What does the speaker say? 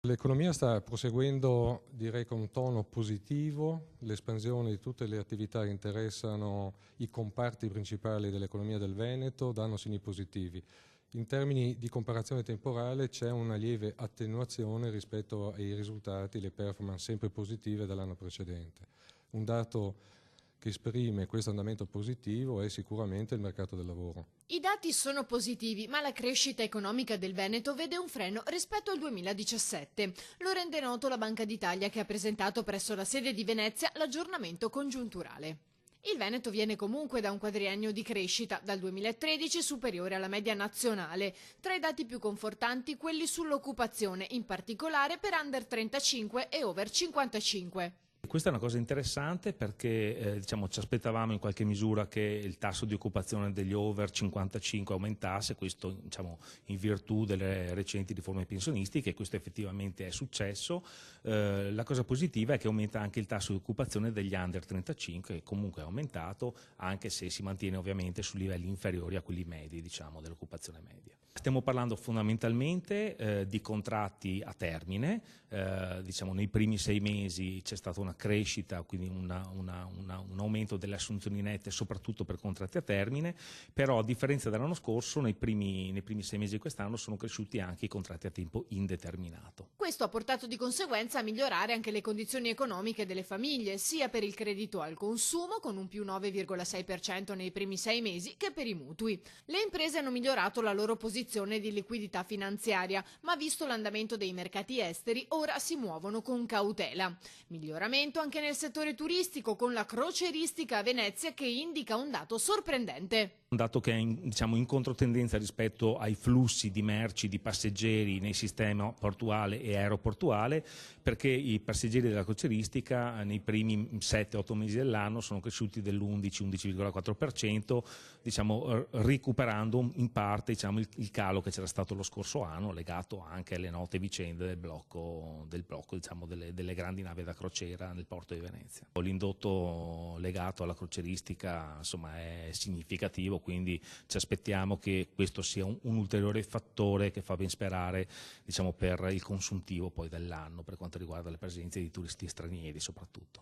L'economia sta proseguendo, direi, con un tono positivo. L'espansione di tutte le attività che interessano i comparti principali dell'economia del Veneto danno segni positivi. In termini di comparazione temporale c'è una lieve attenuazione rispetto ai risultati, le performance sempre positive dell'anno precedente. Un dato che esprime questo andamento positivo è sicuramente il mercato del lavoro. I dati sono positivi, ma la crescita economica del Veneto vede un freno rispetto al 2017. Lo rende noto la Banca d'Italia, che ha presentato presso la sede di Venezia l'aggiornamento congiunturale. Il Veneto viene comunque da un quadriennio di crescita, dal 2013 superiore alla media nazionale. Tra i dati più confortanti quelli sull'occupazione, in particolare per under 35 e over 55. Questa è una cosa interessante perché ci aspettavamo in qualche misura che il tasso di occupazione degli over 55 aumentasse, questo in virtù delle recenti riforme pensionistiche, e questo effettivamente è successo. La cosa positiva è che aumenta anche il tasso di occupazione degli under 35, che comunque è aumentato, anche se si mantiene ovviamente su livelli inferiori a quelli medi, dell'occupazione media. Stiamo parlando fondamentalmente di contratti a termine, nei primi 6 mesi c'è stata una crescita, quindi un aumento delle assunzioni nette, soprattutto per contratti a termine, però a differenza dell'anno scorso nei primi 6 mesi di quest'anno sono cresciuti anche i contratti a tempo indeterminato. Questo ha portato di conseguenza a migliorare anche le condizioni economiche delle famiglie, sia per il credito al consumo, con un più 9,6% nei primi 6 mesi, che per i mutui. Le imprese hanno migliorato la loro posizione di liquidità finanziaria, ma visto l'andamento dei mercati esteri, ora si muovono con cautela. Miglioramento anche nel settore turistico, con la crocieristica a Venezia che indica un dato sorprendente. Un dato che è in controtendenza rispetto ai flussi di merci, di passeggeri nei sistemi portuale e aeroportuale, perché i passeggeri della crocieristica nei primi 7-8 mesi dell'anno sono cresciuti dell'11-11,4%, recuperando in parte il calo che c'era stato lo scorso anno, legato anche alle note vicende del blocco delle grandi navi da crociera nel porto di Venezia. L'indotto legato alla crocieristica è significativo, quindi ci aspettiamo che questo sia un ulteriore fattore che fa ben sperare per il consuntivo poi dell'anno per quanto riguarda le presenze di turisti stranieri soprattutto.